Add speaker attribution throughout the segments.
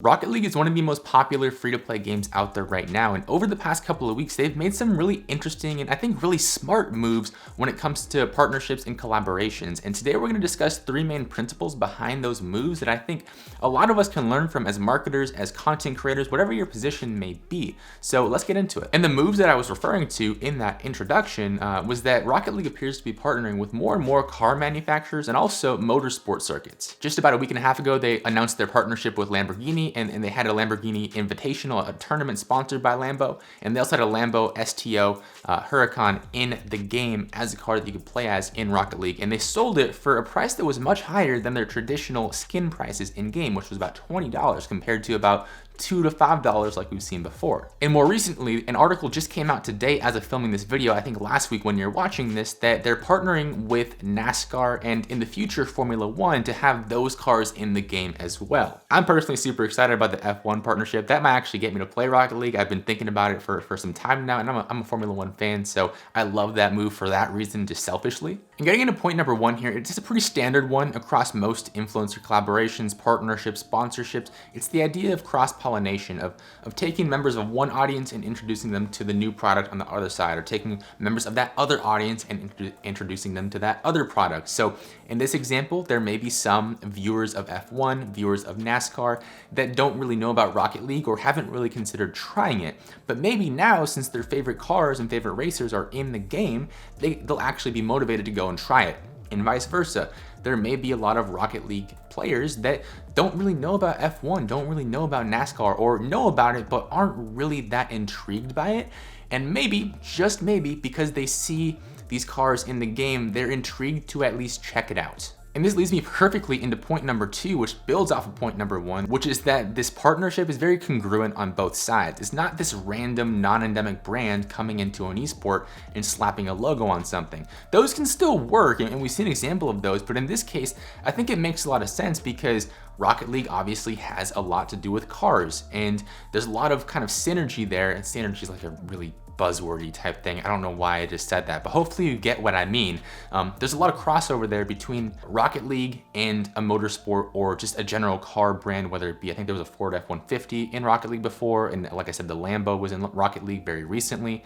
Speaker 1: Rocket League is one of the most popular free-to-play games out there right now, and over the past couple of weeks, they've made some really interesting and I think really smart moves when it comes to partnerships and collaborations. And today we're going to discuss three main principles behind those moves that I think a lot of us can learn from as marketers, as content creators, whatever your position may be. So let's get into it. And the moves that I was referring to in that introduction was that Rocket League appears to be partnering with more and more car manufacturers and also motorsport circuits. Just about a week and a half ago, they announced their partnership with Lamborghini, and they had a Lamborghini Invitational, a tournament sponsored by Lambo, and they also had a Lambo STO Huracan in the game as a car that you could play as in Rocket League, and they sold it for a price that was much higher than their traditional skin prices in game, which was about $20 compared to about $2 to $5 like we've seen before. And more recently, an article just came out today as of filming this video, I think last week when you're watching this, that they're partnering with NASCAR and in the future Formula 1 to have those cars in the game as well. I'm personally super excited about the F1 partnership. That might actually get me to play Rocket League. I've been thinking about it for some time now, and I'm a Formula 1 fan, so I love that move for that reason, just selfishly. And getting into point number one here, it's just a pretty standard one across most influencer collaborations, partnerships, sponsorships. It's the idea of cross-pollination, of taking members of one audience and introducing them to the new product on the other side, or taking members of that other audience and introducing them to that other product. So in this example, there may be some viewers of F1, viewers of NASCAR that don't really know about Rocket League or haven't really considered trying it. But maybe now, since their favorite cars and favorite racers are in the game, they'll actually be motivated to go and try it. And vice versa. There may be a lot of Rocket League players that don't really know about F1, don't really know about NASCAR, or know about it but aren't really that intrigued by it. And maybe, just maybe, because they see these cars in the game, they're intrigued to at least check it out. And this leads me perfectly into point number two, which builds off of point number one, which is that this partnership is very congruent on both sides. It's not this random non-endemic brand coming into an esport and slapping a logo on something. Those can still work, and we've seen an example of those, but in this case, I think it makes a lot of sense because Rocket League obviously has a lot to do with cars, and there's a lot of kind of synergy there, and synergy is like a really buzzwordy type thing. I don't know why I just said that, but hopefully you get what I mean. There's a lot of crossover there between Rocket League and a motorsport or just a general car brand, whether it be, I think there was a Ford F-150 in Rocket League before, and like I said, the Lambo was in Rocket League very recently.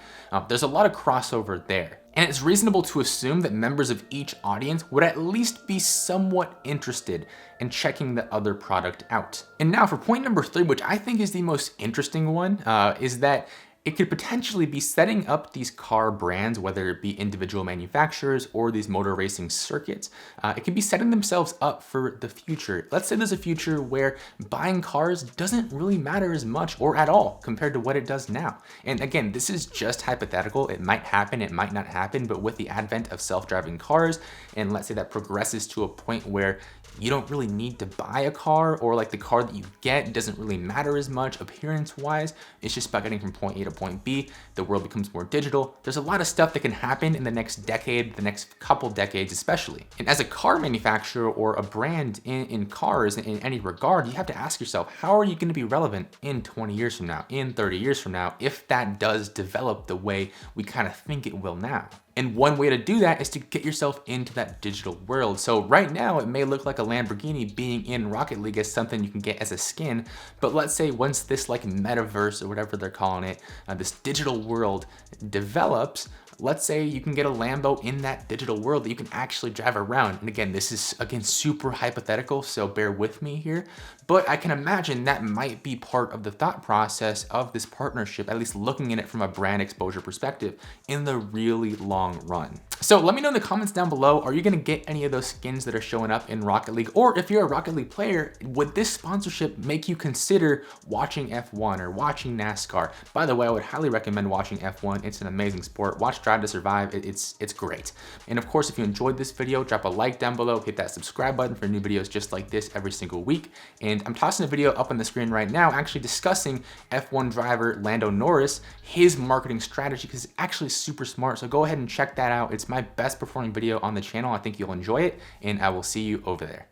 Speaker 1: There's a lot of crossover there. And it's reasonable to assume that members of each audience would at least be somewhat interested in checking the other product out. And now for point number three, which I think is the most interesting one, is that it could potentially be setting up these car brands, whether it be individual manufacturers or these motor racing circuits. It could be setting themselves up for the future. Let's say there's a future where buying cars doesn't really matter as much or at all compared to what it does now. And again, this is just hypothetical. It might happen, it might not happen, but with the advent of self-driving cars, and let's say that progresses to a point where you don't really need to buy a car, or like the car that you get doesn't really matter as much appearance-wise. It's just about getting from point A to point B. The world becomes more digital. There's a lot of stuff that can happen in the next decade, the next couple decades especially. And as a car manufacturer or a brand in cars in any regard, you have to ask yourself, how are you going to be relevant in 20 years from now, in 30 years from now, if that does develop the way we kind of think it will now? And one way to do that is to get yourself into that digital world. So right now, it may look like a Lamborghini being in Rocket League as something you can get as a skin, but let's say once this like metaverse or whatever they're calling it, this digital world develops, let's say you can get a Lambo in that digital world that you can actually drive around. And again, this is super hypothetical, so bear with me here. But I can imagine that might be part of the thought process of this partnership, at least looking at it from a brand exposure perspective in the really long run. So let me know in the comments down below, are you gonna get any of those skins that are showing up in Rocket League? Or if you're a Rocket League player, would this sponsorship make you consider watching F1 or watching NASCAR? By the way, I would highly recommend watching F1. It's an amazing sport. Watch Drive to Survive, it's great. And of course, if you enjoyed this video, drop a like down below, hit that subscribe button for new videos just like this every single week. And I'm tossing a video up on the screen right now actually discussing F1 driver Lando Norris, his marketing strategy, because it's actually super smart. So go ahead and check that out. It's my best performing video on the channel. I think you'll enjoy it, and I will see you over there.